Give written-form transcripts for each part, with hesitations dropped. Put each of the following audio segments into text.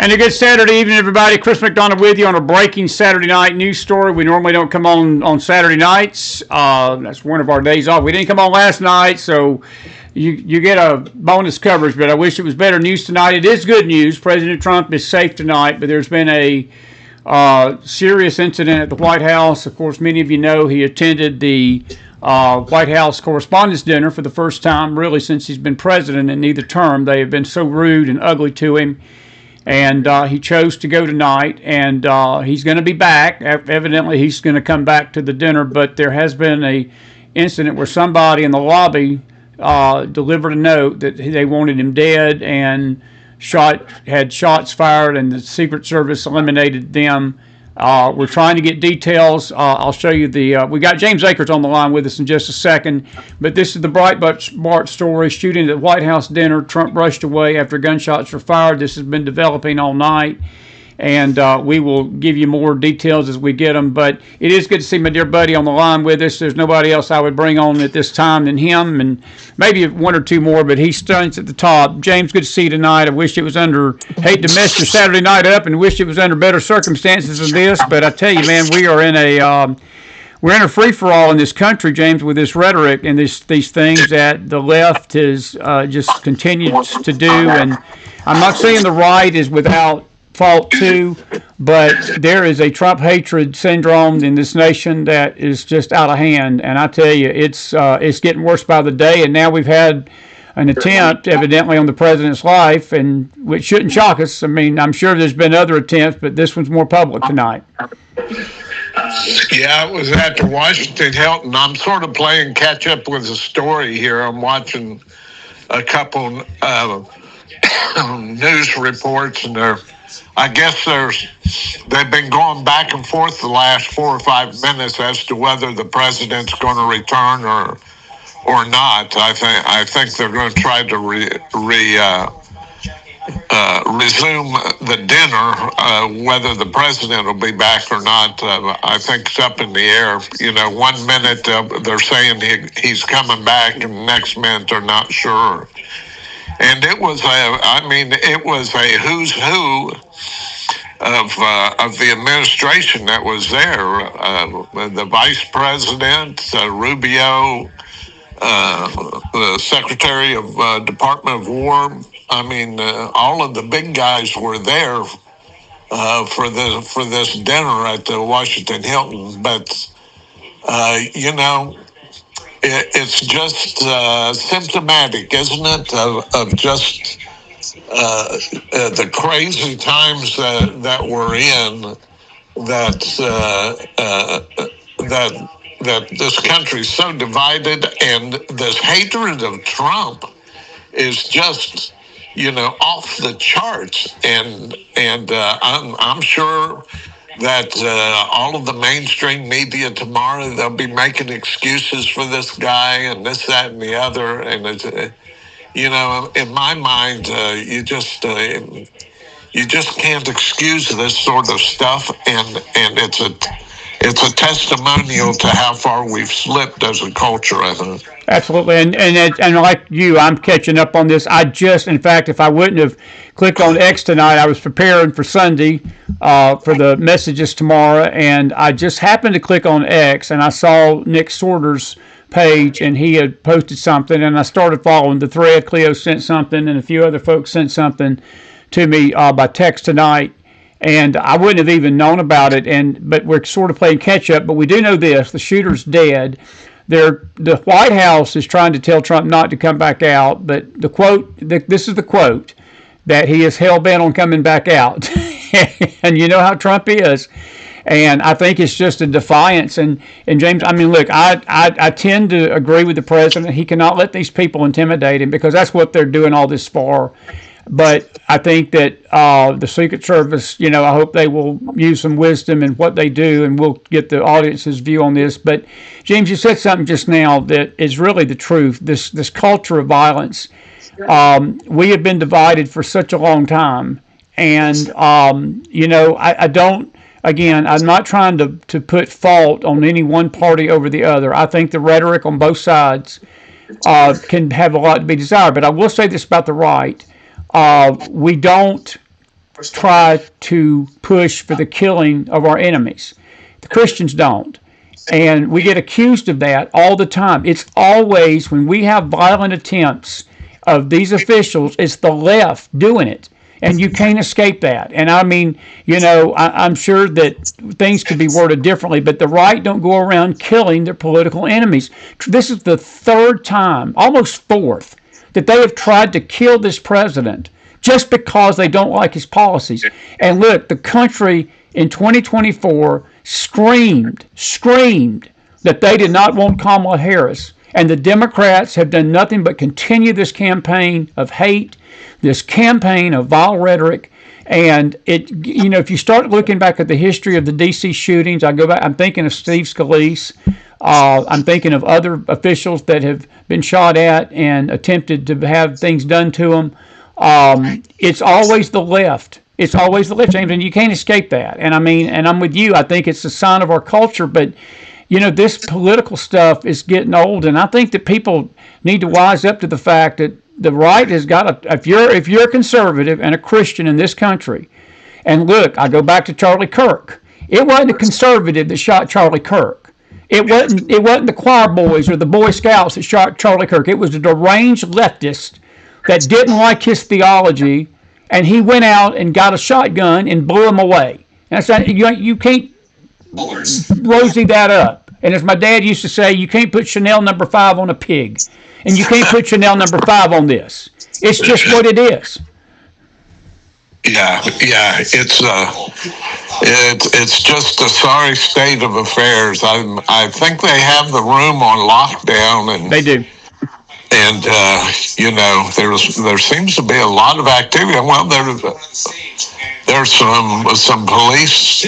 And a good Saturday evening, everybody. Chris McDonough with you on a breaking Saturday night news story. We normally don't come on Saturday nights. That's one of our days off. We didn't come on last night, so you get a bonus coverage, but I wish it was better news tonight. It is good news. President Trump is safe tonight, but there's been a serious incident at the White House. Of course, many of you know he attended the White House Correspondents' Dinner for the first time, really, since he's been president in either term. They have been so rude and ugly to him. And he chose to go tonight, and he's going to be back. Evidently, he's going to come back to the dinner, but there has been a incident where somebody in the lobby delivered a note that they wanted him dead and had shots fired, and the Secret Service eliminated them. We're trying to get details. I'll show you we got James Akers on the line with us in just a second, but this is the Breitbart story. Shooting at the White House dinner, Trump rushed away after gunshots were fired. This has been developing all night, and we will give you more details as we get them, but it is good to see my dear buddy on the line with us. There's nobody else I would bring on at this time than him, and maybe one or two more, but he stands at the top. James, good to see you tonight. I wish it was hate to mess your Saturday night up and wish it was under better circumstances than this, but I tell you, man, we are in we're in a free-for-all in this country, James, with this rhetoric and these things that the left has just continues to do, and I'm not saying the right is without fault too, but there is a Trump hatred syndrome in this nation that is just out of hand, and I tell you, it's getting worse by the day. And now we've had an attempt, evidently, on the president's life, and which shouldn't shock us. I mean, I'm sure there's been other attempts, but this one's more public tonight. Yeah, it was at the Washington Hilton. I'm sort of playing catch up with the story here. I'm watching a couple news reports, and I guess they've been going back and forth the last 4 or 5 minutes as to whether the president's going to return or not. I think they're going to try to resume the dinner. Whether the president will be back or not, I think it's up in the air. You know, 1 minute they're saying he's coming back, and the next minute they're not sure. And it was a who's who of the administration that was there. The vice president, Rubio, the secretary of Department of War. I mean, all of the big guys were there for this dinner at the Washington Hilton. But you know, it's just symptomatic, isn't it, of just the crazy times that we're in, that this country's so divided, and this hatred of Trump is just, you know, off the charts. And I'm sure that all of the mainstream media tomorrow, they'll be making excuses for this guy and this, that, and the other. And it's, you know, in my mind, you just can't excuse this sort of stuff, and it's a testimonial to how far we've slipped as a culture, I think. Absolutely, and like you, I'm catching up on this. In fact, if I wouldn't have clicked on X tonight, I was preparing for Sunday for the messages tomorrow, and I just happened to click on X, and I saw Nick Sorter's page, and he had posted something, and I started following the thread. Cleo sent something, and a few other folks sent something to me by text tonight, and I wouldn't have even known about it. But we're sort of playing catch up. But we do know this: the shooter's dead. The White House is trying to tell Trump not to come back out, but the quote, this is the quote, that he is hell-bent on coming back out. And you know how Trump is. And I think it's just a defiance. And James, I mean, look, I tend to agree with the president. He cannot let these people intimidate him, because that's what they're doing all this for. But I think that the Secret Service, you know, I hope they will use some wisdom in what they do, and we'll get the audience's view on this. But James, you said something just now that is really the truth. This culture of violence. We have been divided for such a long time, and you know, I don't. Again, I'm not trying to put fault on any one party over the other. I think the rhetoric on both sides can have a lot to be desired. But I will say this about the right. We don't try to push for the killing of our enemies. The Christians don't. And we get accused of that all the time. It's always, when we have violent attempts of these officials, it's the left doing it. And you can't escape that. And I mean, you know, I'm sure that things could be worded differently, but the right don't go around killing their political enemies. This is the third time, almost fourth, that they have tried to kill this president just because they don't like his policies. And look, the country in 2024 screamed that they did not want Kamala Harris. And the Democrats have done nothing but continue this campaign of hate, this campaign of vile rhetoric. And it, you know, if you start looking back at the history of the D.C. shootings, I'm thinking of Steve Scalise. I'm thinking of other officials that have been shot at and attempted to have things done to them. It's always the left. It's always the left, James, and you can't escape that. And I mean, and I'm with you. I think it's a sign of our culture, but you know, this political stuff is getting old, and I think that people need to wise up to the fact that the right has got to, if you're a conservative and a Christian in this country, and look, I go back to Charlie Kirk. It wasn't a conservative that shot Charlie Kirk. It wasn't the choir boys or the Boy Scouts that shot Charlie Kirk. It was a deranged leftist that didn't like his theology, and he went out and got a shotgun and blew him away. And I said, you can't rosy that up. And as my dad used to say, you can't put Chanel No. 5 on a pig. And you can't put Chanel No. 5 on this. It's just what it is. Yeah, it's just a sorry state of affairs. I think they have the room on lockdown, and they do. And you know, there seems to be a lot of activity. Well, there's some police.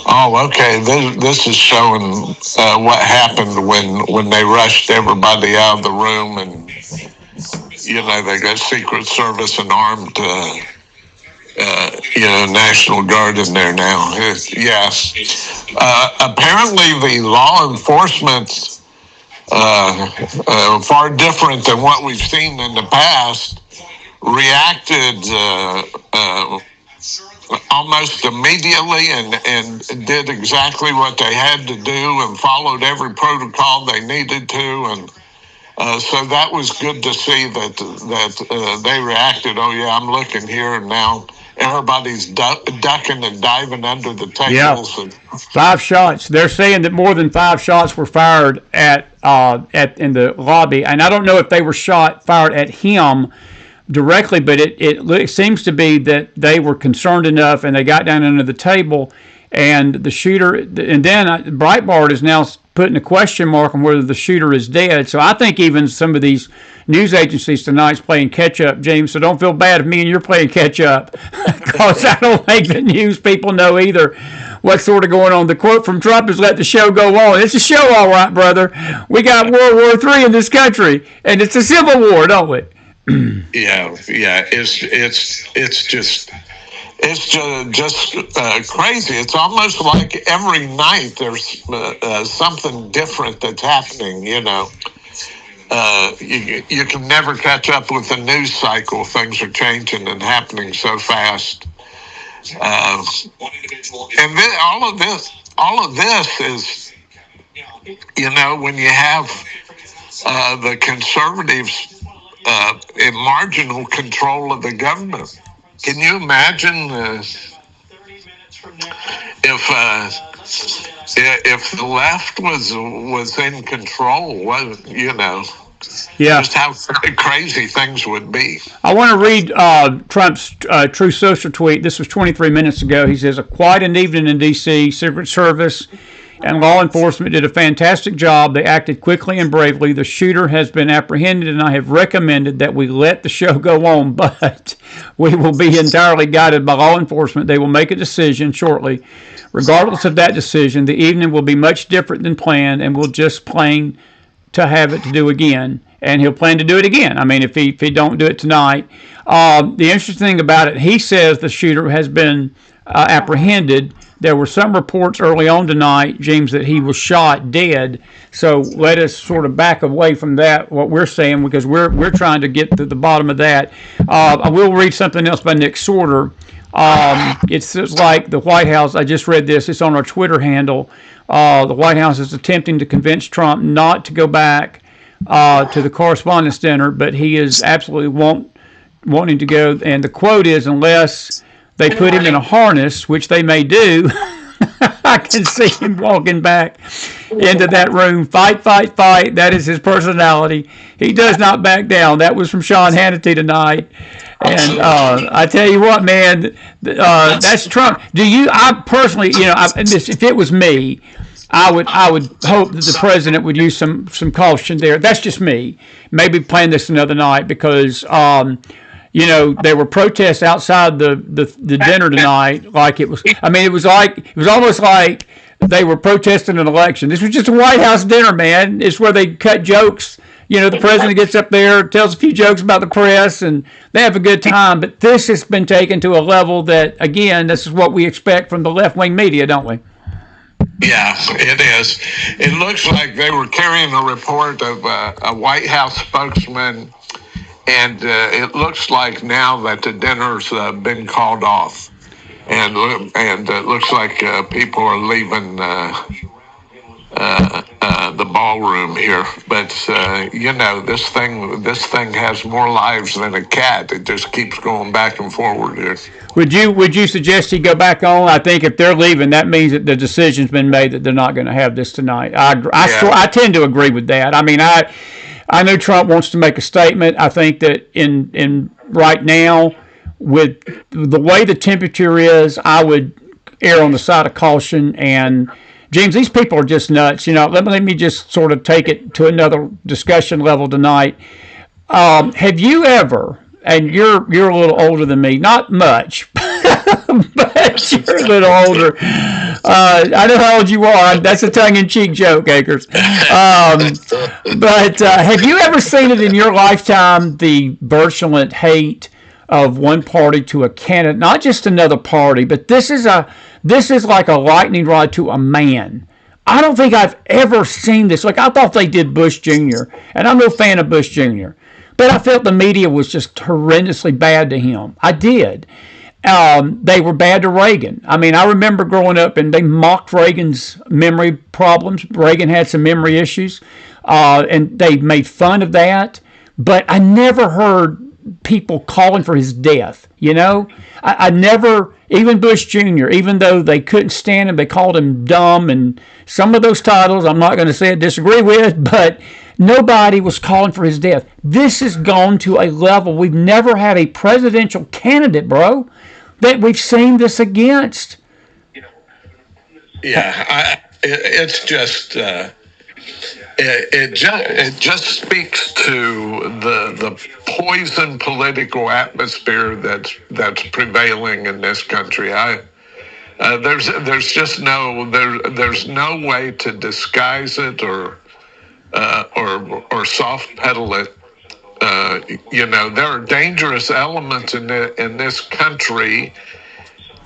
Oh, okay. This is showing what happened when they rushed everybody out of the room, and you know, they got Secret Service and armed National Guard in there now. Yes. Apparently, the law enforcement. Far different than what we've seen in the past, reacted almost immediately and did exactly what they had to do and followed every protocol they needed to. And so that was good to see that they reacted. Oh, yeah, I'm looking here, and now everybody's ducking and diving under the tables. Yeah. 5 shots. They're saying that more than 5 shots were fired in the lobby, and I don't know if they were fired at him directly, but it seems to be that they were concerned enough and they got down under the table, and the shooter. And then Breitbart is now putting a question mark on whether the shooter is dead. So I think even some of these news agencies tonight's playing catch up, James. So don't feel bad if me and you're playing catch up, because I don't think the news people know either what's sort of going on. The quote from Trump is, "Let the show go on." It's a show, all right, brother. We got World War III in this country, and it's a civil war, don't we? Yeah. It's just crazy. It's almost like every night there's something different that's happening. You know, you can never catch up with the news cycle. Things are changing and happening so fast. And then all of this is, you know, when you have the conservatives in marginal control of the government. Can you imagine if the left was in control? You know, yeah, just how crazy things would be. I want to read Trump's Truth Social tweet. This was 23 minutes ago. He says, "Quite an evening in D.C. Secret Service and law enforcement did a fantastic job. They acted quickly and bravely. The shooter has been apprehended, and I have recommended that we let the show go on, but we will be entirely guided by law enforcement. They will make a decision shortly. Regardless of that decision, the evening will be much different than planned, and we'll just plan to have it to do again." And he'll plan to do it again. I mean, if he don't do it tonight. The interesting thing about it, he says the shooter has been apprehended. there were some reports early on tonight, James, that he was shot dead. So let us sort of back away from that, what we're saying, because we're trying to get to the bottom of that. I will read something else by Nick Sorter. It's like the White House. I just read this. It's on our Twitter handle. The White House is attempting to convince Trump not to go back to the Correspondents' Dinner, but he is absolutely wanting to go. And the quote is, unless they put him in a harness, which they may do, I can see him walking back into that room. Fight, fight, fight. That is his personality. He does not back down. That was from Sean Hannity tonight. And I tell you what, man, that's Trump. I personally, if it was me, I would hope that the president would use some caution there. That's just me. Maybe plan this another night because, there were protests outside the dinner tonight. Like it was almost like they were protesting an election. This was just a White House dinner, man. It's where they cut jokes. The president gets up there, tells a few jokes about the press, and they have a good time. But this has been taken to a level that, again, this is what we expect from the left-wing media, don't we? Yeah, it is. It looks like they were carrying a report of a White House spokesman, and it looks like now that the dinner's been called off, and it looks like people are leaving the ballroom here. But this thing has more lives than a cat. It just keeps going back and forward here. Would you suggest he go back on? I think if they're leaving, that means that the decision's been made that they're not going to have this tonight. I tend to agree with that. I mean, I know Trump wants to make a statement. I think that in right now, with the way the temperature is, I would err on the side of caution. And James, these people are just nuts. Let me just sort of take it to another discussion level tonight. Have you ever? And you're a little older than me, not much, but you're a little older. I know how old you are. That's a tongue-in-cheek joke, Akers. But have you ever seen it in your lifetime, the virulent hate of one party to a candidate, not just another party, but this is like a lightning rod to a man. I don't think I've ever seen this. Like, I thought they did Bush Jr., and I'm no fan of Bush Jr., but I felt the media was just horrendously bad to him. I did. They were bad to Reagan. I mean, I remember growing up and they mocked Reagan's memory problems. Reagan had some memory issues, and they made fun of that. But I never heard people calling for his death. I never, even Bush Jr., even though they couldn't stand him, they called him dumb and some of those titles I'm not going to say I disagree with, but nobody was calling for his death. This has gone to a level we've never had a presidential candidate, bro, that we've seen this against. Yeah, it's just it just speaks to the poison political atmosphere that's prevailing in this country. There's just there's no way to disguise it or soft pedal it. There are dangerous elements in this country,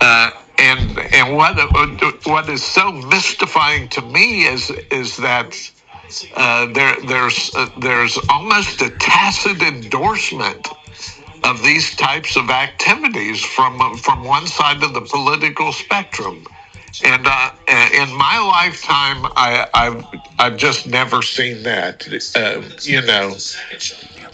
and what is so mystifying to me is that there's almost a tacit endorsement of these types of activities from one side of the political spectrum. And in my lifetime, I've just never seen that.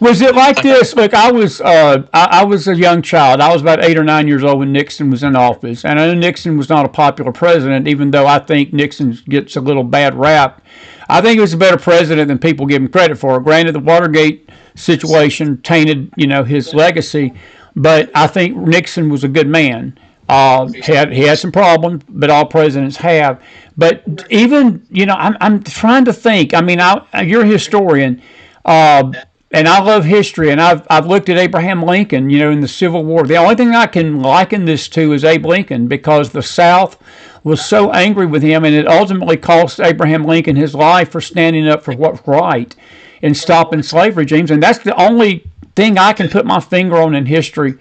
Was it like this? Look, I was a young child. I was about 8 or 9 years old when Nixon was in office, and I know Nixon was not a popular president, even though I think Nixon gets a little bad rap. I think he was a better president than people give him credit for. Granted, the Watergate situation tainted, his legacy, but I think Nixon was a good man. He had some problems, but all presidents have. But even, I'm trying to think. I mean, you're a historian, and I love history, and I've looked at Abraham Lincoln, in the Civil War. The only thing I can liken this to is Abe Lincoln, because the South was so angry with him, and it ultimately cost Abraham Lincoln his life for standing up for what's right and stopping slavery, James. And that's the only thing I can put my finger on in history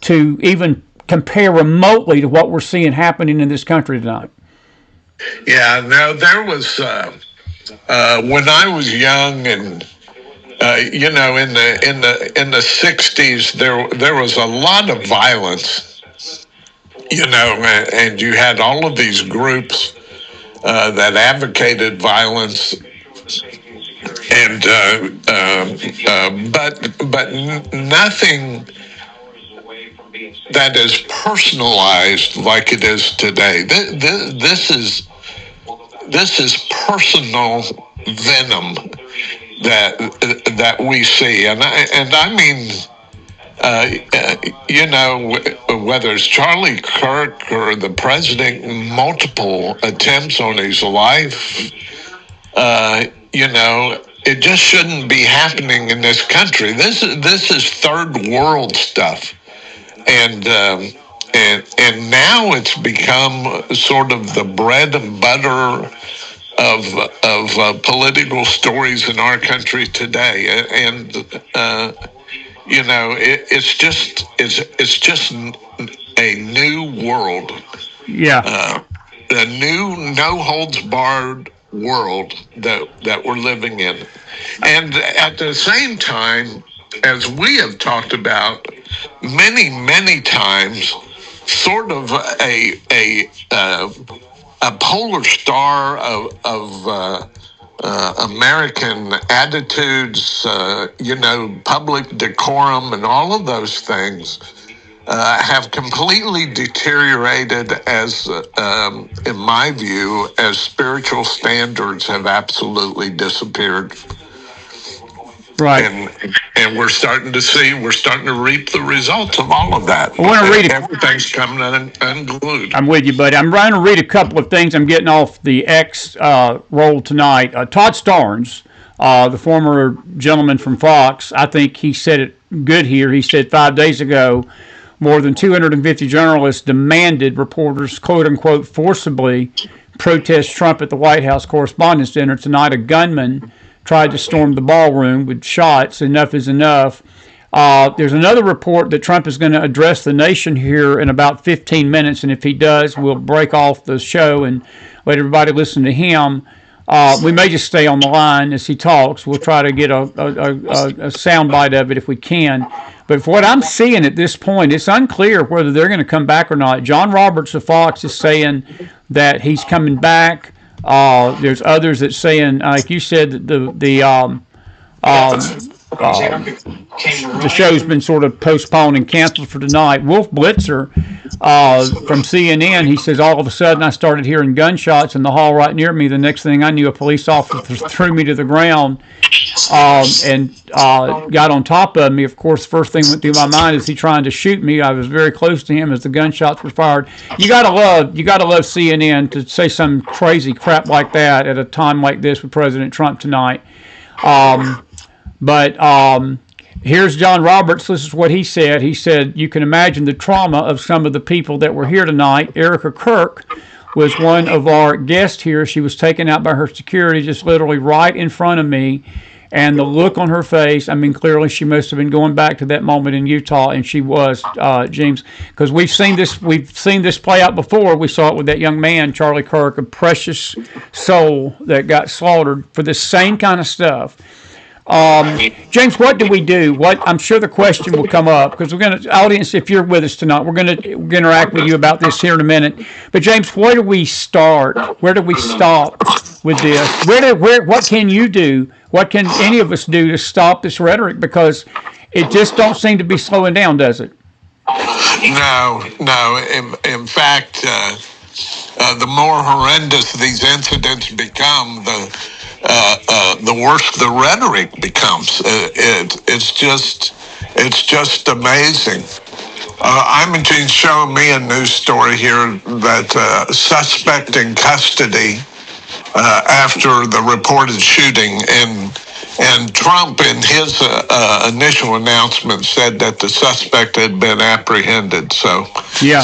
to even compare remotely to what we're seeing happening in this country tonight. Yeah, no, there was when I was young, and you know, in the '60s, there was a lot of violence, you know, and you had all of these groups that advocated violence, and but nothing that is personalized like it is today. This is personal venom that we see, and I mean, you know, whether it's Charlie Kirk or the president, multiple attempts on his life, you know, it just shouldn't be happening in this country. This is third world stuff, and now it's become sort of the bread and butter of political stories in our country today, and you know, it's just a new world. Yeah, A new no holds barred world that we're living in, and at the same time, as we have talked about many times, sort of a polar star of American attitudes, you know, public decorum, and all of those things have completely deteriorated as, in my view, as spiritual standards have absolutely disappeared. right. And we're starting to reap the results of all of that. I want to read everything's coming unglued. I'm with you, buddy. I'm trying to read a couple of things. I'm getting off the X roll tonight. Todd Starnes, the former gentleman from Fox, I think he said it good here. He said 5 days ago, more than 250 journalists demanded reporters, quote unquote, forcibly protest Trump at the White House Correspondents' Dinner. Tonight, a gunman tried to storm the ballroom with shots. Enough is enough. There's another report that Trump is going to address the nation here in about 15 minutes, and if he does, we'll break off the show and let everybody listen to him. We may just stay on the line as he talks. We'll try to get a sound bite of it if we can. But for what I'm seeing at this point, it's unclear whether they're going to come back or not. John Roberts of Fox is saying that he's coming back. There's others that saying, like you said, that the show's been sort of postponed and canceled for tonight. Wolf Blitzer from CNN, he says, all of a sudden I started hearing gunshots in the hall right near me. The next thing I knew, a police officer threw me to the ground and got on top of me. Of course, the first thing went through my mind is he trying to shoot me. I was very close to him as the gunshots were fired. You gotta love CNN to say some crazy crap like that at a time like this with President Trump tonight. But here's John Roberts. This is what he said. He said, you can imagine the trauma of some of the people that were here tonight. Erica Kirk was one of our guests here. She was taken out by her security just literally right in front of me. And the look on her face, I mean, clearly she must have been going back to that moment in Utah, and she was, James, because we've seen this play out before. We saw it with that young man, Charlie Kirk, a precious soul that got slaughtered for the same kind of stuff. James, what do we do? I'm sure the question will come up because we're going to, audience, if you're with us tonight, we're going to interact with you about this here in a minute. But James, where do we start? Where do we stop with this? What can you do? What can any of us do to stop this rhetoric? Because it just don't seem to be slowing down, does it? No. In fact, the more horrendous these incidents become, the worse the rhetoric becomes. It's just amazing. Imogene's showing me a news story here that suspect in custody after the reported shooting, and Trump in his initial announcement said that the suspect had been apprehended. So yeah,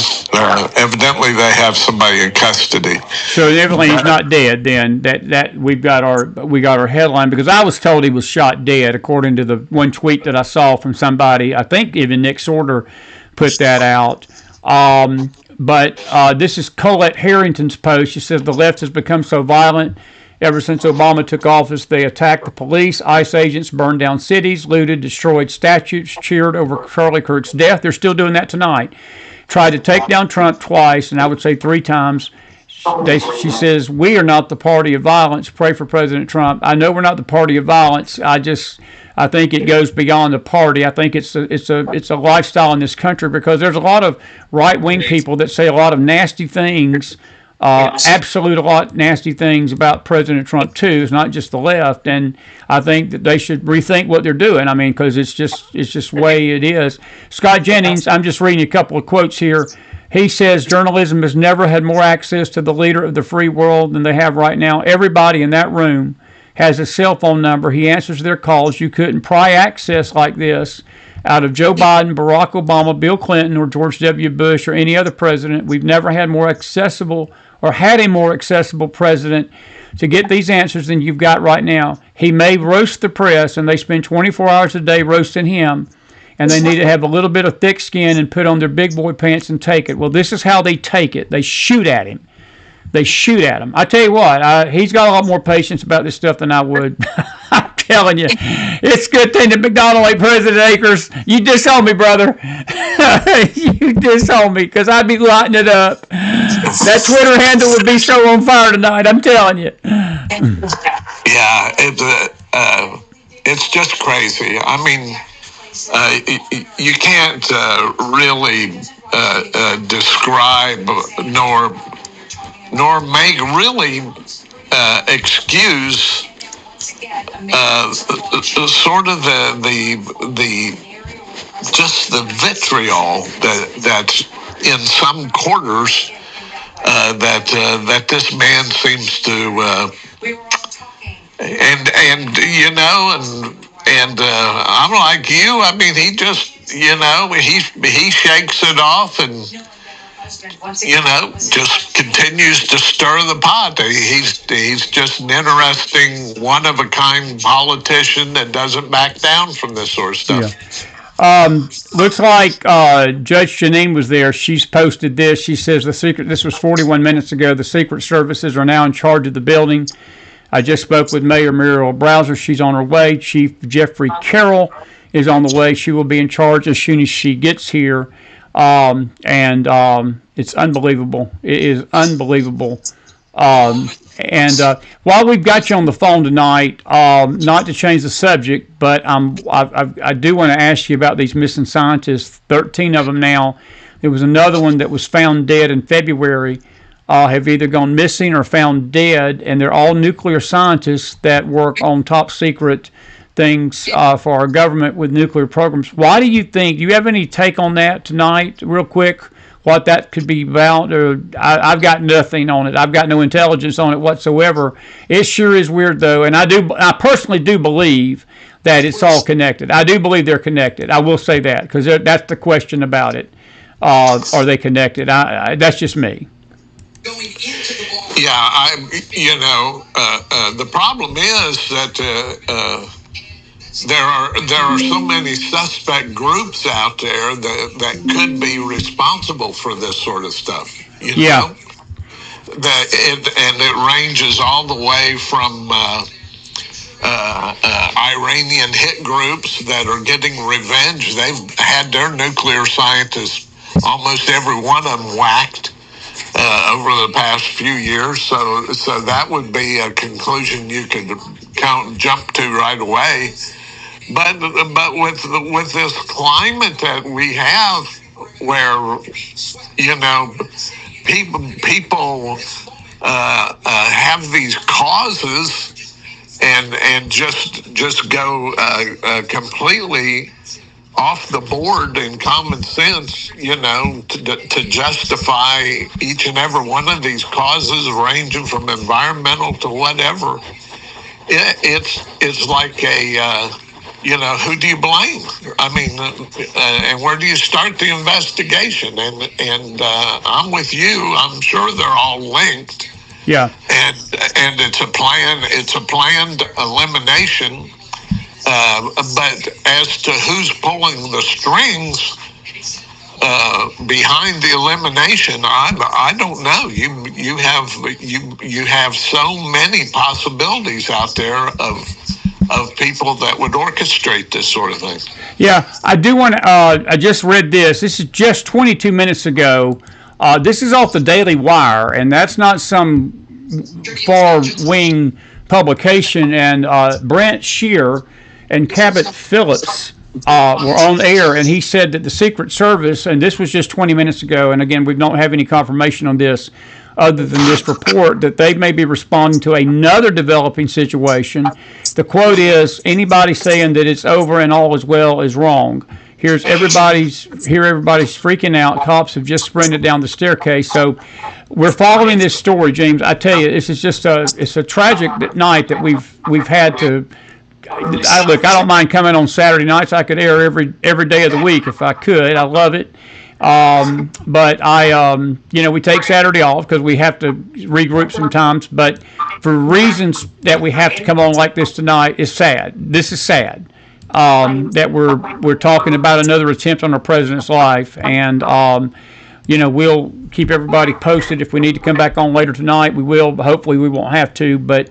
evidently they have somebody in custody. So evidently he's not dead. Then that we got our headline, because I was told he was shot dead according to the one tweet that I saw from somebody. I think even Nick Sorter put that out. But this is Colette Harrington's post. She says the left has become so violent. Ever since Obama took office, they attacked the police, ICE agents, burned down cities, looted, destroyed statues, cheered over Charlie Kirk's death. They're still doing that tonight. Tried to take down Trump twice, and I would say 3 times. She says, we are not the party of violence. Pray for President Trump. I know we're not the party of violence. I think it goes beyond the party. I think it's a lifestyle in this country, because there's a lot of right-wing people that say a lot of nasty things, absolute a lot nasty things about President Trump too. It's not just the left, and I think that they should rethink what they're doing. I mean, because it's just the way it is. Scott Jennings, I'm just reading a couple of quotes here. He says journalism has never had more access to the leader of the free world than they have right now. Everybody in that room has a cell phone number. He answers their calls. You couldn't pry access like this out of Joe Biden, Barack Obama, Bill Clinton, or George W. Bush, or any other president. We've never had more accessible or had a more accessible president to get these answers than you've got right now. He may roast the press, and they spend 24 hours a day roasting him, and they need to have a little bit of thick skin and put on their big boy pants and take it. Well, this is how they take it. They shoot at him. They shoot at him. I tell you what, he's got a lot more patience about this stuff than I would. I'm telling you, it's a good thing that McDonald ain't President Akers. You disown me, brother. You disown me, because I'd be lighting it up. That Twitter handle would be so on fire tonight, I'm telling you. Yeah, it's just crazy. I mean, you can't really describe nor make really excuse sort of the just the vitriol that's in some quarters that this man seems to and you know and I'm like you. I mean, he just he shakes it off and just continues to stir the pot. He's just an interesting, one-of-a-kind politician that doesn't back down from this sort of stuff. Yeah. Looks like Judge Janine was there. She's posted this. She says this was 41 minutes ago. The Secret Services are now in charge of the building. I just spoke with Mayor Muriel Browser. She's on her way. Chief Jeffrey Carroll is on the way. She will be in charge as soon as she gets here. It's unbelievable. It is unbelievable. While we've got you on the phone tonight, not to change the subject, but I do want to ask you about these missing scientists, 13 of them now. There was another one that was found dead in February, have either gone missing or found dead, and they're all nuclear scientists that work on top secret things for our government with nuclear programs. Why do you think, do you have any take on that tonight, real quick, what that could be about? I've got nothing on it. I've got no intelligence on it whatsoever. It sure is weird, though, and I personally do believe that it's all connected. I do believe they're connected. I will say that, because that's the question about it. Are they connected? That's just me. Yeah, the problem is that there are so many suspect groups out there that could be responsible for this sort of stuff. You know? It ranges all the way from Iranian hit groups that are getting revenge. They've had their nuclear scientists, almost every one of them, whacked over the past few years. So that would be a conclusion you could jump to right away. But with this climate that we have, where people have these causes and just go completely off the board in common sense, to justify each and every one of these causes, ranging from environmental to whatever. It's like a who do you blame? I mean, and where do you start the investigation? And I'm with you. I'm sure they're all linked. Yeah. And it's a planned elimination. But as to who's pulling the strings, behind the elimination, I don't know. You have so many possibilities out there of people that would orchestrate this sort of thing. Yeah, I do want to. I just read this. This is just 22 minutes ago. This is off the Daily Wire, and that's not some far wing publication. And Brent Shear and Cabot Phillips were on air, and he said that the Secret Service, and this was just 20 minutes ago, and again, we don't have any confirmation on this other than this report, that they may be responding to another developing situation. The quote is, anybody saying that it's over and all is well is wrong. Here everybody's freaking out. Cops have just sprinted down the staircase. So we're following this story, James. I tell you, this is just it's a tragic night that we've had to. I don't mind coming on Saturday nights. I could air every day of the week if I could. I love it. But we take Saturday off because we have to regroup sometimes. But for reasons that we have to come on like this tonight is sad. This is sad. That we're talking about another attempt on our president's life, and we'll keep everybody posted. If we need to come back on later tonight, we will. But hopefully, we won't have to. But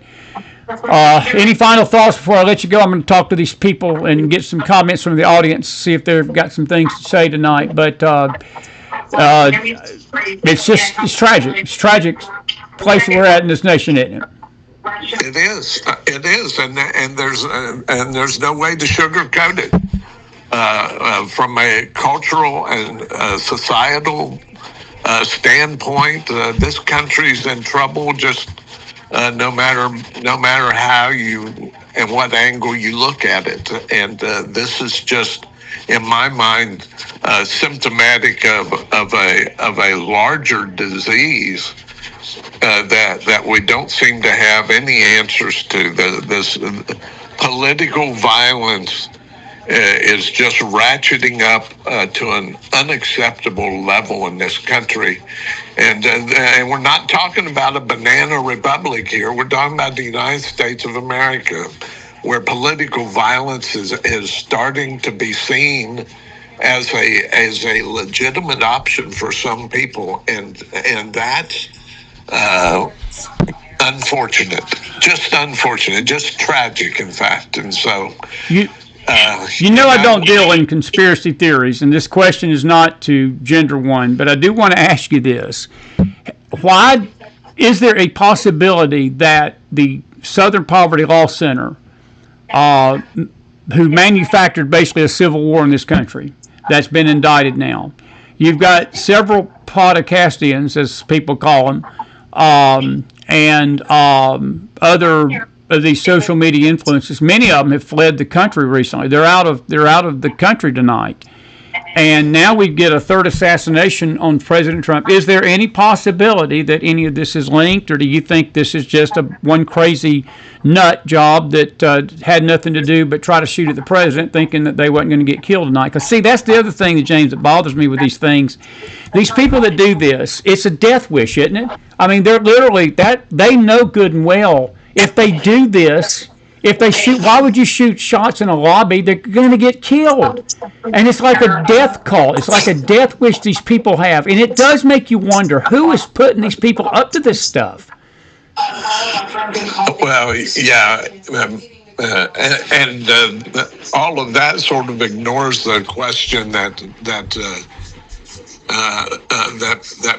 any final thoughts before I let you go? I'm going to talk to these people and get some comments from the audience, see if they've got some things to say tonight. But it's tragic. It's tragic place we're at in this nation, isn't it? It is, and there's no way to sugarcoat it. From a cultural and societal standpoint, this country's in trouble. Just no matter how you and what angle you look at it, and this is just, in my mind, symptomatic of a larger disease. That we don't seem to have any answers to. This political violence is just ratcheting up to an unacceptable level in this country, and we're not talking about a banana republic here. We're talking about the United States of America, where political violence is starting to be seen as a legitimate option for some people, and that's unfortunate, just tragic, in fact. And so I don't deal in conspiracy theories, and this question is not to gender one, but I do want to ask you this. Why is there a possibility that the Southern Poverty Law Center, who manufactured basically a civil war in this country, that's been indicted now, you've got several Podcastians, as people call them, and other of these social media influences, many of them have fled the country recently. They're out of the country tonight. And now we get a third assassination on President Trump. Is there any possibility that any of this is linked, or do you think this is just one crazy nut job that had nothing to do but try to shoot at the president, thinking that they wasn't going to get killed tonight? Because, see, that's the other thing, that James, that bothers me with these things. These people that do this, it's a death wish, isn't it? I mean, they're literally, they know good and well, if they do this, if they shoot, why would you shoot shots in a lobby? They're going to get killed. And it's like a death call. It's like a death wish these people have. And it does make you wonder, who is putting these people up to this stuff? Well, yeah. And all of that sort of ignores the question that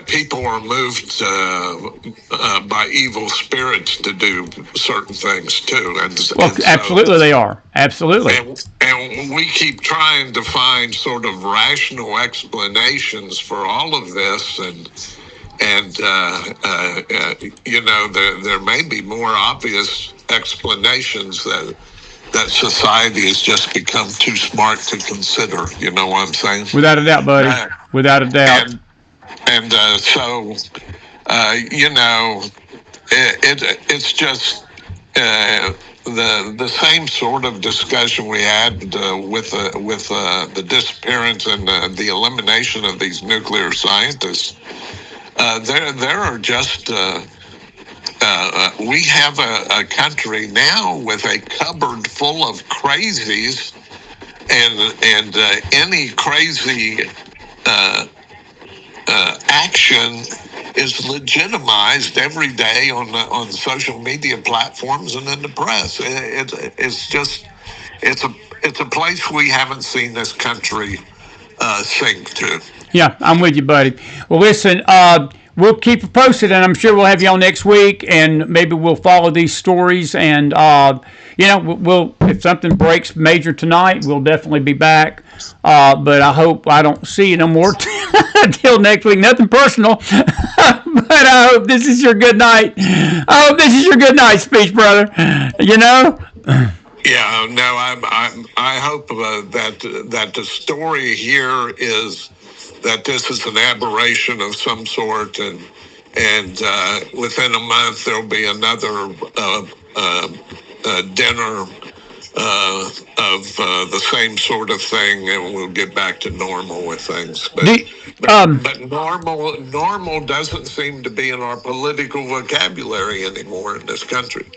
people are moved by evil spirits to do certain things too, and absolutely, they are, absolutely. And we keep trying to find sort of rational explanations for all of this, and there may be more obvious explanations that society has just become too smart to consider. You know what I'm saying? Without a doubt, buddy. Without a doubt. And so, it's just the same sort of discussion we had with the disappearance and the elimination of these nuclear scientists. There are just we have a country now with a cupboard full of crazies, and any crazy action is legitimized every day on social media platforms and in the press. It's a place we haven't seen this country sink to. Yeah, I'm with you, buddy. Well, listen, we'll keep you posted, and I'm sure we'll have you on next week, and maybe we'll follow these stories. And we'll if something breaks major tonight, we'll definitely be back. But I hope I don't see you no more until next week. Nothing personal, but I hope this is your good night. I hope this is your good night speech, brother. You know. Yeah, no, I hope that the story here is that this is an aberration of some sort, and within a month there'll be another dinner of the same sort of thing, and we'll get back to normal with things. But normal doesn't seem to be in our political vocabulary anymore in this country.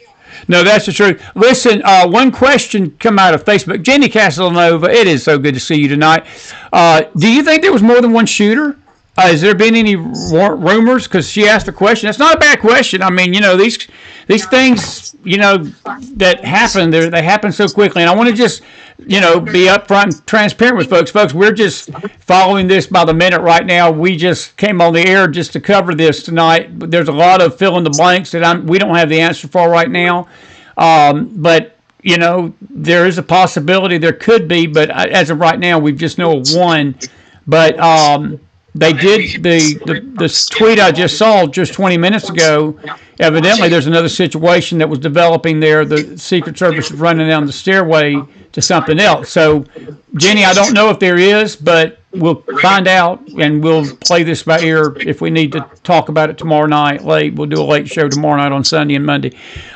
No, that's the truth. Listen, one question come out of Facebook. Jenny Casanova, it is so good to see you tonight. Do you think there was more than one shooter? Has there been any rumors? Because she asked the question. That's not a bad question. I mean, these things, that happen, they happen so quickly. And I want to just, be upfront and transparent with folks. Folks, we're just following this by the minute right now. We just came on the air just to cover this tonight. But there's a lot of fill in the blanks that we don't have the answer for right now. But there is a possibility there could be, but as of right now, we just know of one. But they did the tweet I just saw just 20 minutes ago. Evidently, there's another situation that was developing there. The Secret Service is running down the stairway to something else. So, Jenny, I don't know if there is, but we'll find out, and we'll play this by ear if we need to talk about it tomorrow night late. We'll do a late show tomorrow night on Sunday and Monday.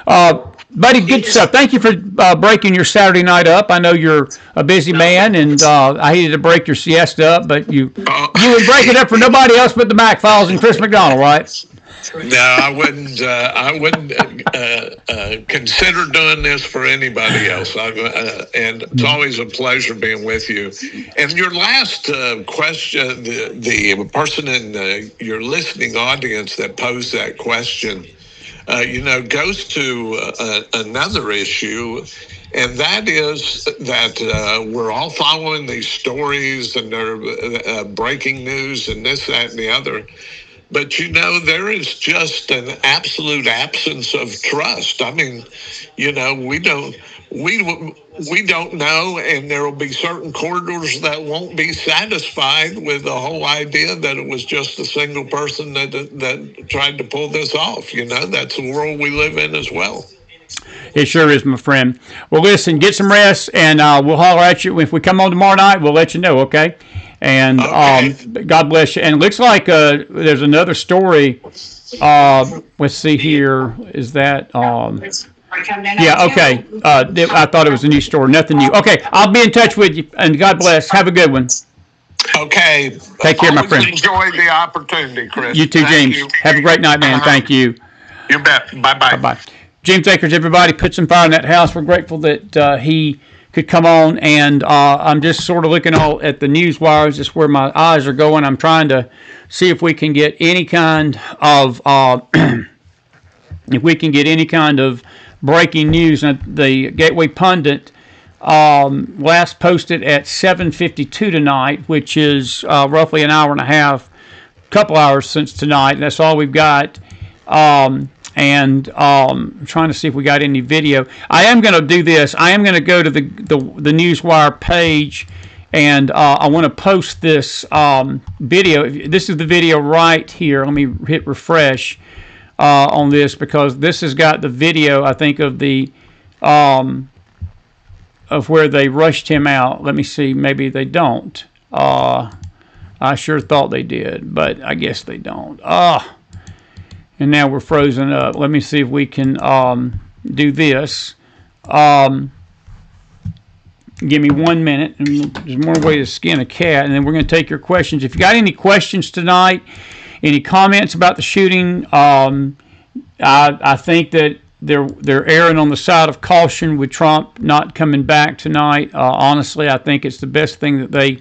Buddy, good stuff. Thank you for breaking your Saturday night up. I know you're a busy man, and I hated to break your siesta up, but you would break it up for nobody else but the Mac Files and Chris McDonald, right? No, I wouldn't. Consider doing this for anybody else. And it's always a pleasure being with you. And your last question, the person in your listening audience that posed that question, goes to another issue, and that is that we're all following these stories, and they're breaking news, and this, that, and the other. But there is just an absolute absence of trust. I mean, we don't know, and there will be certain corridors that won't be satisfied with the whole idea that it was just a single person that tried to pull this off. That's the world we live in as well. It sure is, my friend. Well, listen, get some rest, and we'll holler at you. If we come on tomorrow night, we'll let you know, okay? And okay. God bless you. And it looks like there's another story. Let's see here. Is that... yeah, okay. I thought it was a new story. Nothing new. Okay, I'll be in touch with you, and God bless. Have a good one. Okay. Take care, my friend. Enjoy the opportunity, Chris. You too, James. Have a great night, man. Thank you. You bet. Bye-bye. Bye-bye. James Akers, everybody, put some fire in that house. We're grateful that he could come on, and I'm just sort of looking at the news wires, just where my eyes are going. I'm trying to see if we can get any kind of breaking news. The Gateway Pundit last posted at 7:52 tonight, which is roughly an hour and a half, couple hours since tonight. And that's all we've got. I'm trying to see if we got any video. I am going to do this. I am going to go to the Newswire page, and I want to post this video. This is the video right here. Let me hit refresh on this, because this has got the video, I think, of the of where they rushed him out. Let me see. Maybe they don't. I sure thought they did, but I guess they don't. And now we're frozen up. Let me see if we can do this. Give me 1 minute. And there's more way to skin a cat, and then we're going to take your questions. If you got any questions tonight, any comments about the shooting, I think that they're erring on the side of caution with Trump not coming back tonight. Honestly, I think it's the best thing that they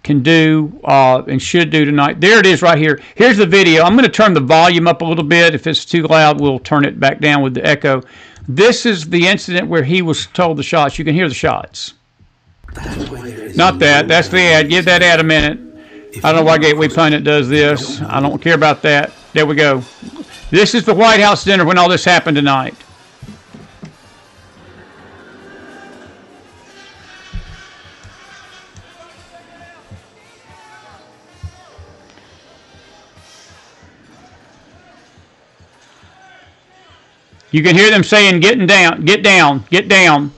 can do and should do tonight. There it is right here. Here's the video. I'm going to turn the volume up a little bit. If it's too loud, we'll turn it back down with the echo. This is the incident where he was told the shots. You can hear the shots. Not that. That's the ad. Give that ad a minute. I don't know why Gateway Pundit does this. I don't care about that. There we go. This is the White House dinner when all this happened tonight. You can hear them saying, "Getting down, get down, get down."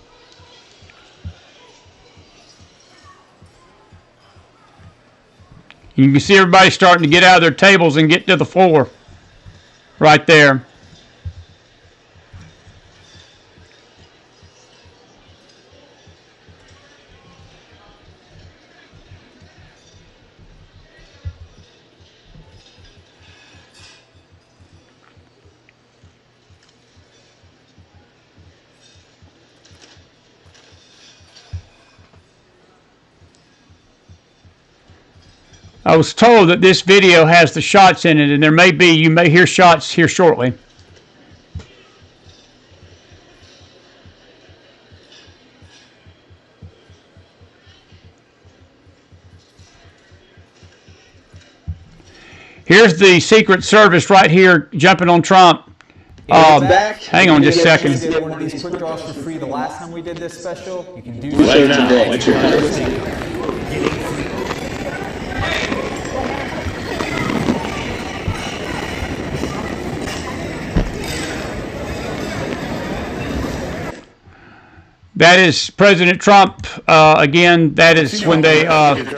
You can see everybody starting to get out of their tables and get to the floor right there. I was told that this video has the shots in it, and you may hear shots here shortly. Here's the Secret Service right here jumping on Trump. Hang on just a second. You get one of these quick draws for free the last time we did this special. You can do right now. That is President Trump. Again, that is when they... hang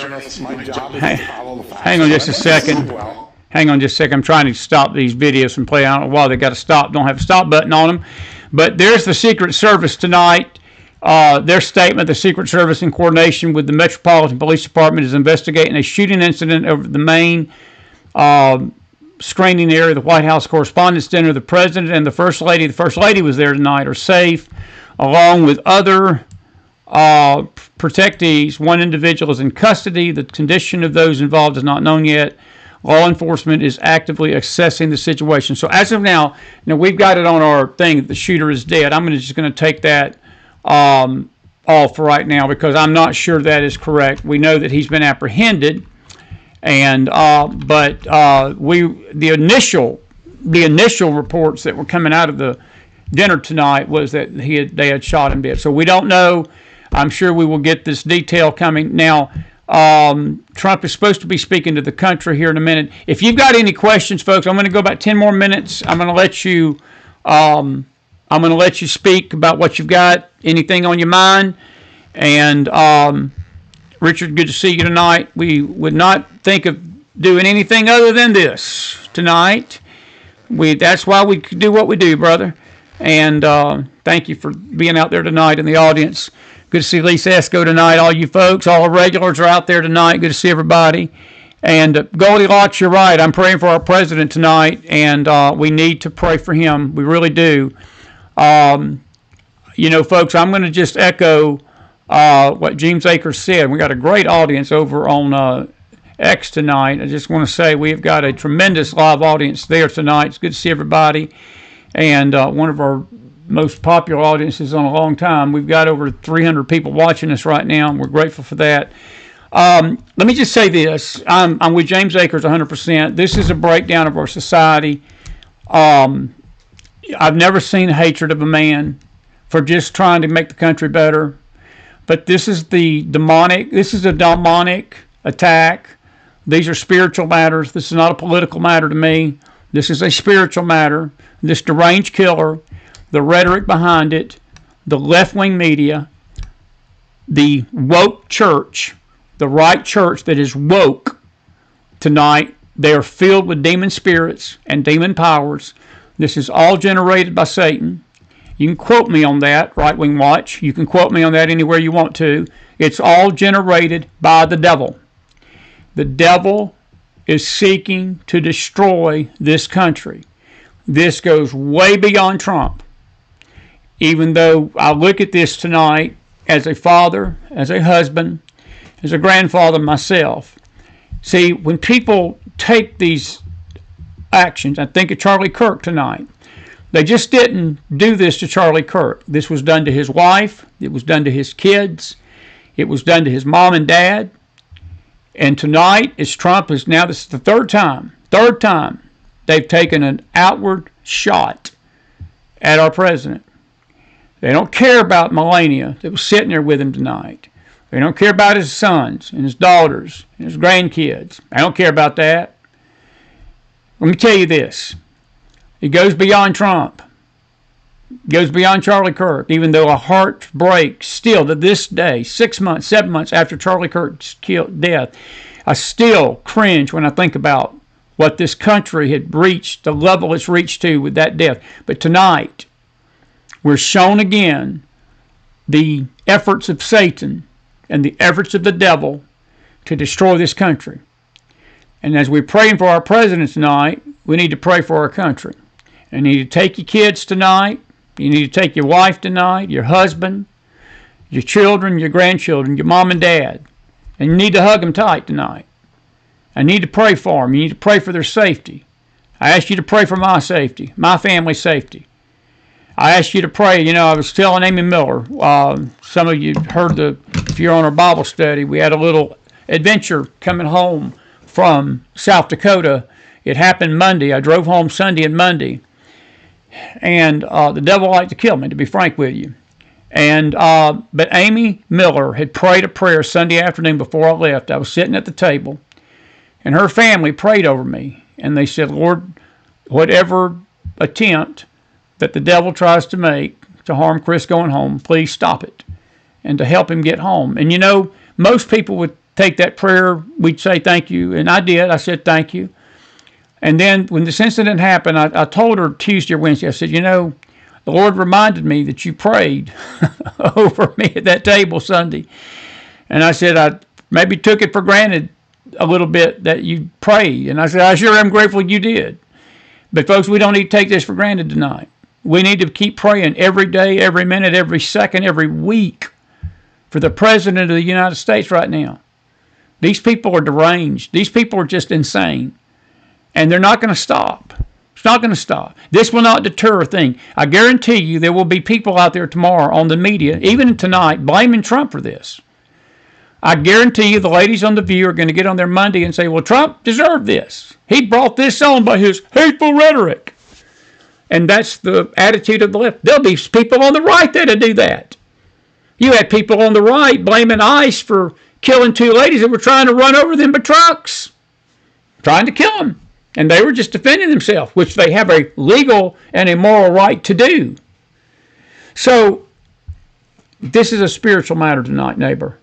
on just a second. Hang on just a second. I'm trying to stop these videos from playing. I don't know why they got to stop. Don't have a stop button on them. But there's the Secret Service tonight. Their statement, the Secret Service in coordination with the Metropolitan Police Department is investigating a shooting incident over the main screening area of the White House Correspondents' Dinner. The President and the First Lady was there tonight, are safe, along with other protectees. One individual is in custody. The condition of those involved is not known yet. Law enforcement is actively assessing the situation. So as of now, we've got it on our thing that the shooter is dead. I'm just going to take that off for right now because I'm not sure that is correct. We know that he's been apprehended, and but the initial reports that were coming out of the dinner tonight was that they had shot him dead. So we don't know. I'm sure we will get this detail coming now. Trump is supposed to be speaking to the country here in a minute. If you've got any questions, folks, I'm going to go about 10 more minutes. I'm going to let you. I'm going to let you speak about what you've got, anything on your mind. And Richard, good to see you tonight. We would not think of doing anything other than this tonight. That's why we do what we do, brother. And thank you for being out there tonight in the audience. Good to see Lisa Esco tonight. All you folks, all the regulars are out there tonight. Good to see everybody. And Goldilocks, you're right. I'm praying for our president tonight, and we need to pray for him. We really do. Folks, I'm going to just echo what James Akers said. We got a great audience over on X tonight. I just want to say we've got a tremendous live audience there tonight. It's good to see everybody. And one of our most popular audiences in a long time. We've got over 300 people watching us right now, and we're grateful for that. Let me just say this. I'm with James Akers 100%. This is a breakdown of our society. I've never seen hatred of a man for just trying to make the country better. But this is a demonic attack. These are spiritual matters. This is not a political matter to me. This is a spiritual matter. This deranged killer, the rhetoric behind it, the left-wing media, the woke church, the right church that is woke tonight, they are filled with demon spirits and demon powers. This is all generated by Satan. You can quote me on that, Right Wing Watch. You can quote me on that anywhere you want to. It's all generated by the devil. The devil is seeking to destroy this country. This goes way beyond Trump. Even though I look at this tonight as a father, as a husband, as a grandfather myself. See, when people take these actions, I think of Charlie Kirk tonight. They just didn't do this to Charlie Kirk. This was done to his wife. It was done to his kids. It was done to his mom and dad. And tonight, as Trump is now, this is the third time they've taken an outward shot at our president. They don't care about Melania that was sitting there with him tonight. They don't care about his sons and his daughters and his grandkids. I don't care about that. Let me tell you this. It goes beyond Trump. It goes beyond Charlie Kirk, even though a heart breaks still to this day, 6 months, 7 months after Charlie Kirk's death. I still cringe when I think about what this country had reached, the level it's reached to with that death. But tonight, we're shown again the efforts of Satan and the efforts of the devil to destroy this country. And as we're praying for our president tonight, we need to pray for our country. And you need to take your kids tonight. You need to take your wife tonight, your husband, your children, your grandchildren, your mom and dad. And you need to hug them tight tonight. I need to pray for them. You need to pray for their safety. I ask you to pray for my safety, my family's safety. I ask you to pray. I was telling Amy Miller, some of you heard if you're on our Bible study, we had a little adventure coming home from South Dakota. It happened Monday. I drove home Sunday and Monday. And the devil liked to kill me, to be frank with you. And but Amy Miller had prayed a prayer Sunday afternoon before I left. I was sitting at the table, and her family prayed over me. And they said, Lord, whatever attempt that the devil tries to make to harm Chris going home, please stop it, and to help him get home. And most people would take that prayer, we'd say thank you, and I did. I said thank you. And then when this incident happened, I told her Tuesday or Wednesday, I said, the Lord reminded me that you prayed over me at that table Sunday. And I said, I maybe took it for granted a little bit that you prayed. And I said, I sure am grateful you did. But folks, we don't need to take this for granted tonight. We need to keep praying every day, every minute, every second, every week for the President of the United States right now. These people are deranged. These people are just insane. And they're not going to stop. It's not going to stop. This will not deter a thing. I guarantee you there will be people out there tomorrow on the media, even tonight, blaming Trump for this. I guarantee you the ladies on The View are going to get on there Monday and say, well, Trump deserved this. He brought this on by his hateful rhetoric. And that's the attitude of the left. There'll be people on the right there to do that. You had people on the right blaming ICE for killing two ladies that were trying to run over them by trucks, trying to kill them. And they were just defending themselves, which they have a legal and a moral right to do. So, this is a spiritual matter tonight, neighbor.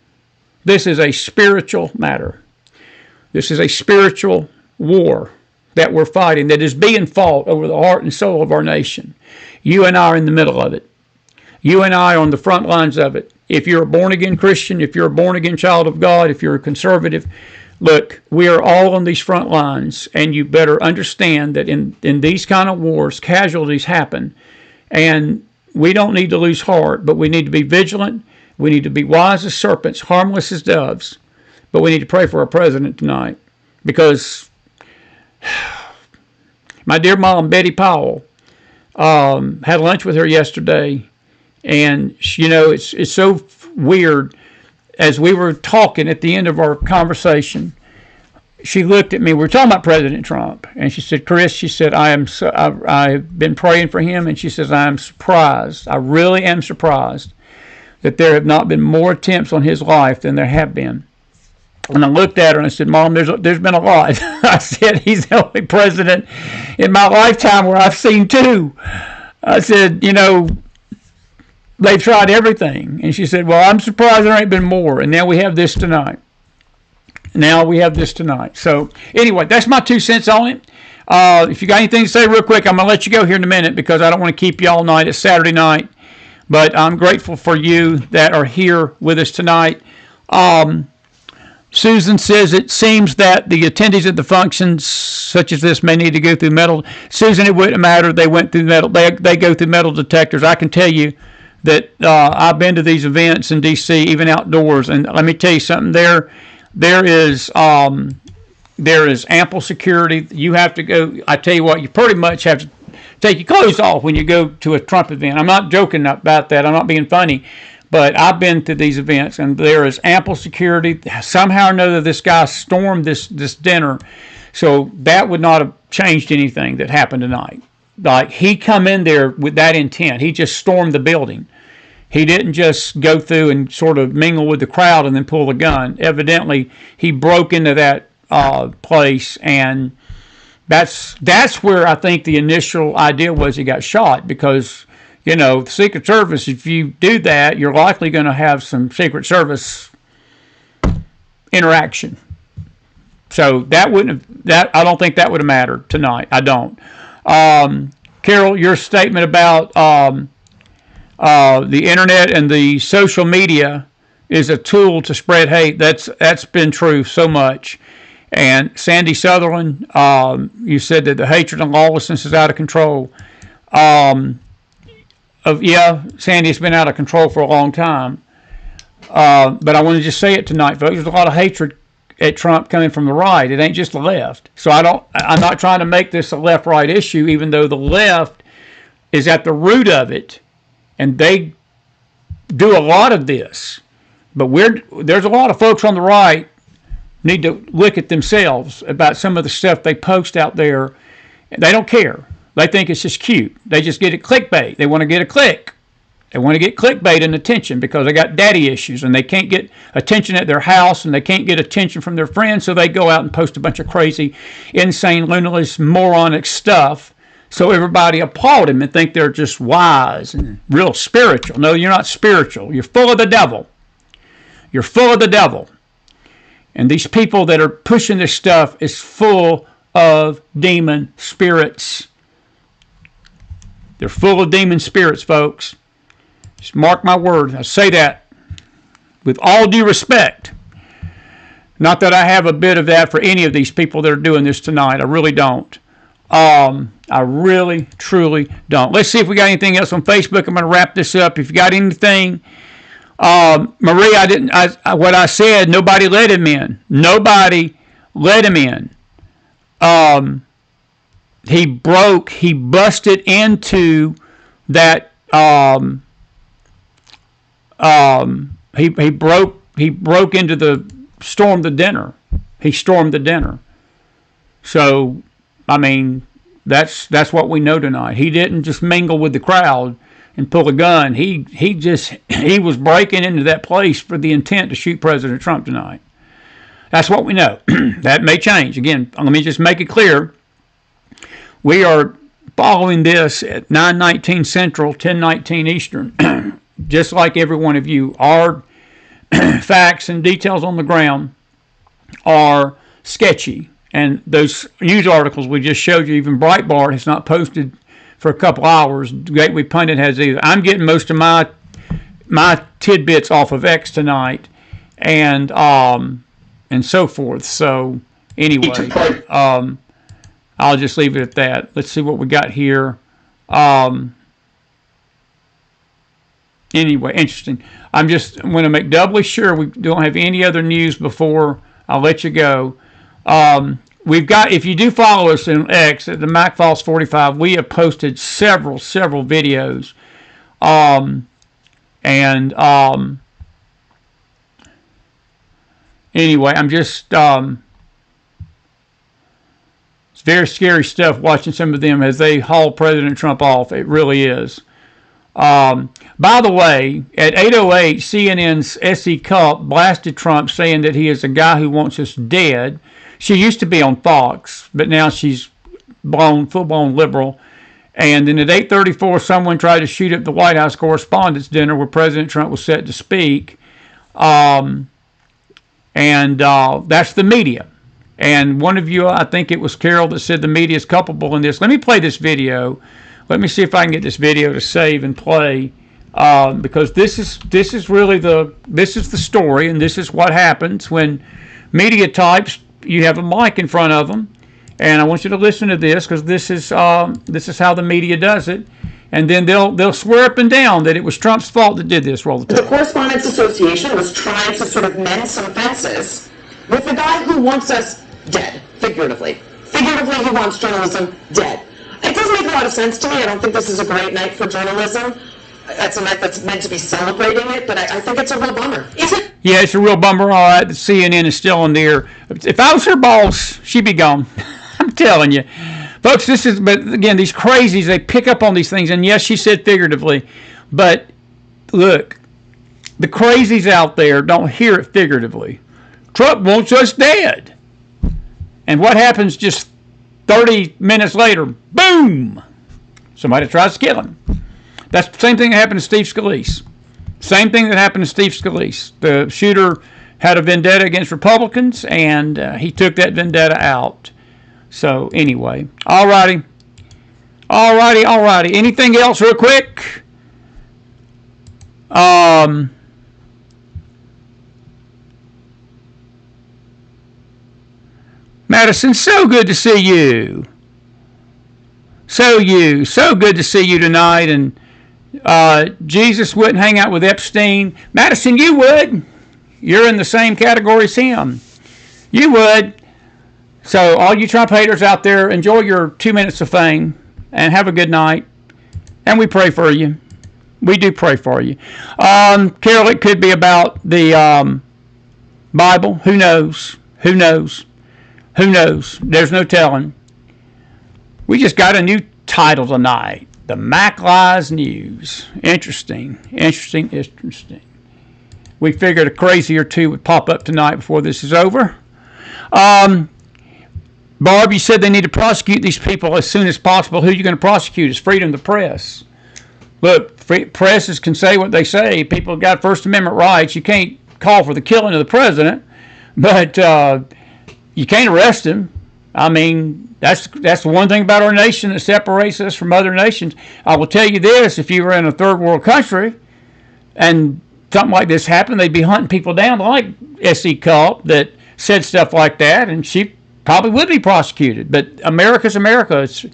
This is a spiritual matter. This is a spiritual war that we're fighting, that is being fought over the heart and soul of our nation. You and I are in the middle of it. You and I are on the front lines of it. If you're a born-again Christian, if you're a born-again child of God, if you're a conservative, look, we are all on these front lines, and you better understand that in these kind of wars, casualties happen, and we don't need to lose heart, but we need to be vigilant. We need to be wise as serpents, harmless as doves, but we need to pray for our president tonight, because my dear mom, Betty Powell, had lunch with her yesterday, and it's so weird. As we were talking at the end of our conversation, she looked at me. We were talking about President Trump, and she said, Chris, she said, I've been praying for him, and she says, I am surprised. I really am surprised that there have not been more attempts on his life than there have been. And I looked at her and I said, Mom, there's been a lot. I said, he's the only president in my lifetime where I've seen two. I said, they've tried everything. And she said, well, I'm surprised there ain't been more. And now we have this tonight. So anyway, that's my 2 cents on it. If you got anything to say real quick, I'm going to let you go here in a minute because I don't want to keep you all night. It's Saturday night. But I'm grateful for you that are here with us tonight. Susan says it seems that the attendees at the functions such as this may need to go through metal. Susan, it wouldn't matter. They went through metal. They go through metal detectors. I can tell you that I've been to these events in D.C., even outdoors, and let me tell you something. There is ample security. You have to go. I tell you what, you pretty much have to take your clothes off when you go to a Trump event. I'm not joking about that. I'm not being funny. But I've been to these events, and there is ample security. Somehow or another, this guy stormed this dinner. So that would not have changed anything that happened tonight. Like, he come in there with that intent. He just stormed the building. He didn't just go through and sort of mingle with the crowd and then pull a gun. Evidently, he broke into that place, and that's where I think the initial idea was he got shot, because, you know, the Secret Service, if you do that, you're likely going to have some Secret Service interaction. So that wouldn't have, I don't think that would have mattered tonight. I don't. Carol, your statement about the internet and the social media is a tool to spread hate. That's been true so much. And Sandy Sutherland, you said that the hatred and lawlessness is out of control. Sandy, it's been out of control for a long time. But I want to just say it tonight, folks. There's a lot of hatred at Trump coming from the right. It ain't just the left. So I'm not trying to make this a left-right issue, even though the left is at the root of it, and they do a lot of this. But there's a lot of folks on the right need to look at themselves about some of the stuff they post out there. They don't care. They think it's just cute. They just get a clickbait. They want to get a click. They want to get clickbait and attention because they got daddy issues and they can't get attention at their house and they can't get attention from their friends, so they go out and post a bunch of crazy, insane, lunatic, moronic stuff so everybody applaud them and think they're just wise and real spiritual. No, you're not spiritual. You're full of the devil. You're full of the devil. And these people that are pushing this stuff is full of demon spirits. They're full of demon spirits, folks. Just mark my words. I say that with all due respect. Not that I have a bit of that for any of these people that are doing this tonight. I really don't. I really, truly don't. Let's see if we got anything else on Facebook. I'm going to wrap this up. If you got anything, Marie, what I said, nobody let him in. Nobody let him in. He busted into that, he broke into stormed the dinner. He stormed the dinner. So, I mean, that's what we know tonight. He didn't just mingle with the crowd and pull a gun. He was breaking into that place for the intent to shoot President Trump tonight. That's what we know. That may change. Again, let me just make it clear. We are following this at 9:19 Central, 10:19 Eastern. Just like every one of you. Our facts and details on the ground are sketchy. And those news articles we just showed you, even Breitbart has not posted for a couple hours. Gateway Pundit has either. I'm getting most of my tidbits off of X tonight, and so forth. So anyway, I'll just leave it at that. Let's see what we got here. Anyway, interesting. I'm going to make doubly sure we don't have any other news before I'll let you go. We've got, if you do follow us in X at the MacFalls45, we have posted several videos. Anyway, I'm just, it's very scary stuff watching some of them as they haul President Trump off. It really is. By the way, at 8:08, CNN's S.E. Culp blasted Trump, saying that he is a guy who wants us dead. She used to be on Fox, but now she's full-blown liberal. And then at 8:34, someone tried to shoot up the White House Correspondents' Dinner where President Trump was set to speak. That's the media. And one of you, I think it was Carol, that said the media is culpable in this. Let me play this video. Let me see if I can get this video to save and play, because this is really the story, and this is what happens when media types. You have a mic in front of them, and I want you to listen to this because this is how the media does it. and then they'll swear up and down that it was Trump's fault that did this. Roll the tape. The Correspondents Association was trying to sort of mend some fences with a guy who wants us dead, figuratively. Figuratively, he wants journalism dead. It doesn't make a lot of sense to me. I don't think this is a great night for journalism. That's a night that's meant to be celebrating it, but I think it's a real bummer. Is it? Yeah, it's a real bummer. All right, the CNN is still on the air. If I was her boss, she'd be gone. I'm telling you. Folks, but again, these crazies, they pick up on these things. And yes, she said figuratively. But look, the crazies out there don't hear it figuratively. Trump wants us dead. And what happens just 30 minutes later? Boom! Somebody tries to kill him. That's the same thing that happened to Steve Scalise. Same thing that happened to Steve Scalise. The shooter had a vendetta against Republicans, and he took that vendetta out. So anyway, alrighty. Anything else real quick? Madison, so good to see you. So good to see you tonight. And Jesus wouldn't hang out with Epstein. Madison, you would. You're in the same category as him. You would. So all you Trump haters out there, enjoy your 2 minutes of fame and have a good night. And we pray for you. We do pray for you. Carol, it could be about the Bible. Who knows? There's no telling. We just got a new title tonight. The Mac Lies News. Interesting. We figured a crazy or two would pop up tonight before this is over. Barb, you said they need to prosecute these people as soon as possible. Who are you going to prosecute? It's freedom of the press. Look, presses can say what they say. People have got First Amendment rights. You can't call for the killing of the president, but you can't arrest him. I mean, that's the one thing about our nation that separates us from other nations. I will tell you this, if you were in a third world country and something like this happened, they'd be hunting people down like S.E. Culp that said stuff like that, and she probably would be prosecuted. But America's America. It's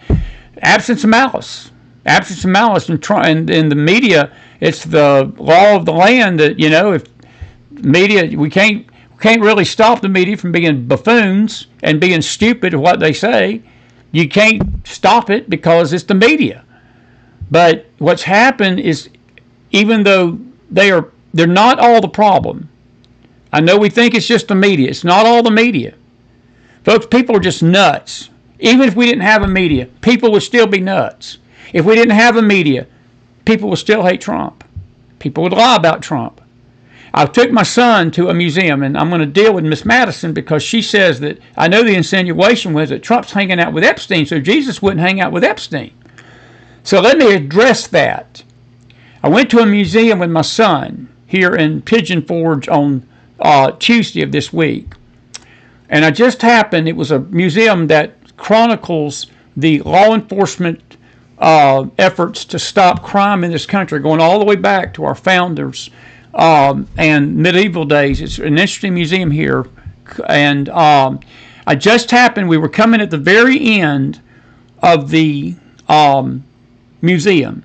absence of malice. And in the media, it's the law of the land that, if media, we can't really stop the media from being buffoons and being stupid at what they say. You can't stop it because it's the media. But what's happened is, even though they're not all the problem. I know we think it's just the media. It's not all the media. Folks, people are just nuts. Even if we didn't have a media, people would still be nuts. If we didn't have a media, people would still hate Trump. People would lie about Trump. I took my son to a museum, and I'm going to deal with Miss Madison because she says that, I know the insinuation was that Trump's hanging out with Epstein, so Jesus wouldn't hang out with Epstein. So let me address that. I went to a museum with my son here in Pigeon Forge on Tuesday of this week. And it was a museum that chronicles the law enforcement efforts to stop crime in this country, going all the way back to our founders and medieval days. It's an interesting museum here. And we were coming at the very end of the museum.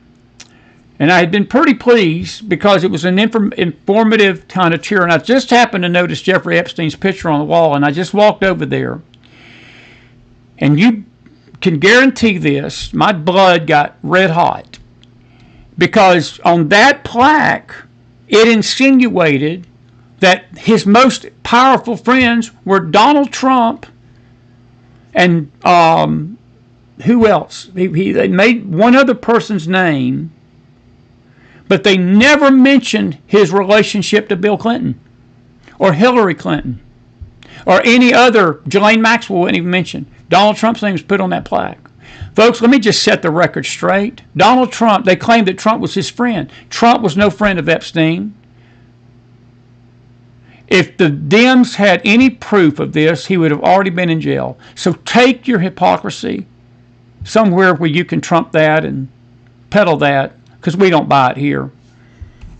And I had been pretty pleased because it was an informative kind of tour. And I just happened to notice Jeffrey Epstein's picture on the wall, and I just walked over there. And you can guarantee this, my blood got red hot. Because on that plaque, it insinuated that his most powerful friends were Donald Trump and who else? They made one other person's name, but they never mentioned his relationship to Bill Clinton or Hillary Clinton or any other. Ghislaine Maxwell wasn't even mentioned. Donald Trump's name was put on that plaque. Folks, let me just set the record straight. Donald Trump, they claimed that Trump was his friend. Trump was no friend of Epstein. If the Dems had any proof of this, he would have already been in jail. So take your hypocrisy somewhere where you can trump that and peddle that, because we don't buy it here.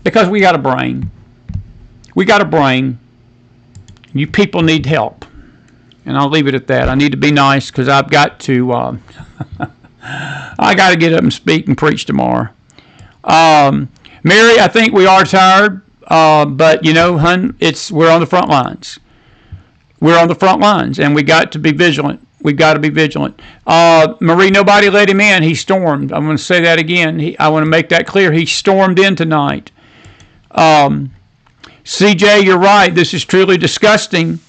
Because we got a brain. We got a brain. You people need help. And I'll leave it at that. I need to be nice because I've got to I got to get up and speak and preach tomorrow. Mary, I think we are tired, but you know, hun, we're on the front lines. We're on the front lines, and we got to be vigilant. We've got to be vigilant. Marie, nobody let him in. He stormed. I'm going to say that again. I want to make that clear. He stormed in tonight. CJ, you're right. This is truly disgusting.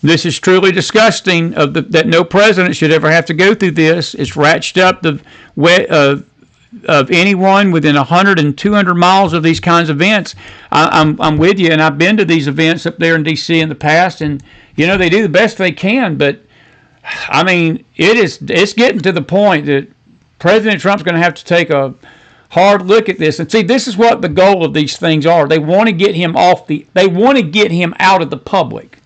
This is truly disgusting that no president should ever have to go through this. It's ratcheted up of anyone within 100 and 200 miles of these kinds of events. I'm with you, and I've been to these events up there in D.C. in the past, and you know they do the best they can. But I mean, it's getting to the point that President Trump's going to have to take a hard look at this and see. This is what the goal of these things are. They want to get him They want to get him out of the public.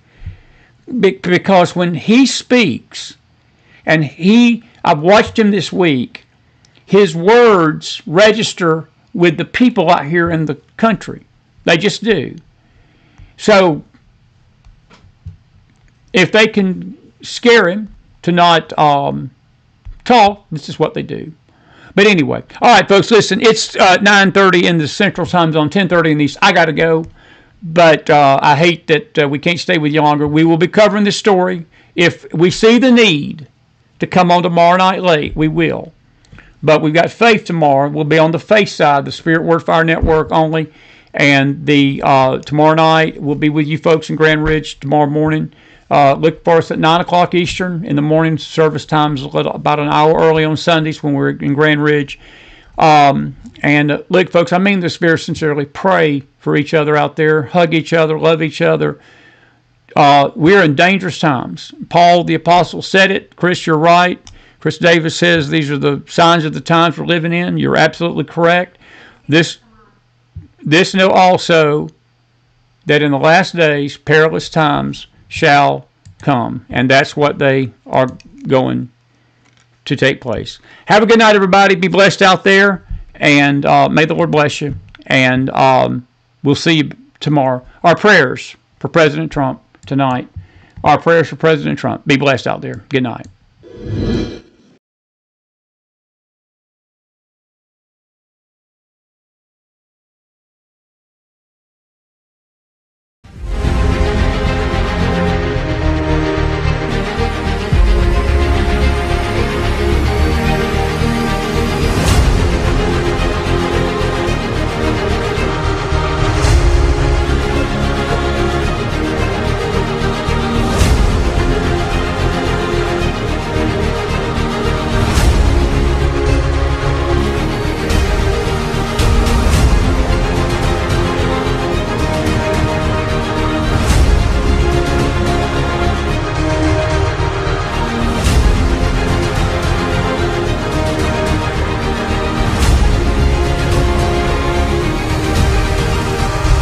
Because when he speaks, and I've watched him this week, his words register with the people out here in the country. They just do. So, if they can scare him to not talk, this is what they do. But anyway, all right, folks, listen, it's 9:30 in the Central Time Zone, 10:30 in the East. I got to go. But I hate that we can't stay with you longer. We will be covering this story. If we see the need to come on tomorrow night late, we will. But we've got Faith tomorrow. We'll be on the Faith side, the Spirit Word Fire Network only. And the tomorrow night, we'll be with you folks in Grand Ridge tomorrow morning. Look for us at 9 o'clock Eastern in the morning. Service times about an hour early on Sundays when we're in Grand Ridge. And look, folks, I mean this very sincerely. Pray for each other out there. Hug each other. Love each other. We're in dangerous times. Paul the Apostle said it. Chris, you're right. Chris Davis says these are the signs of the times we're living in. You're absolutely correct. This know also that in the last days, perilous times shall come. And that's what they are going to take place. Have a good night, everybody. Be blessed out there. And may the Lord bless you. And we'll see you tomorrow. Our prayers for President Trump tonight. Our prayers for President Trump. Be blessed out there. Good night.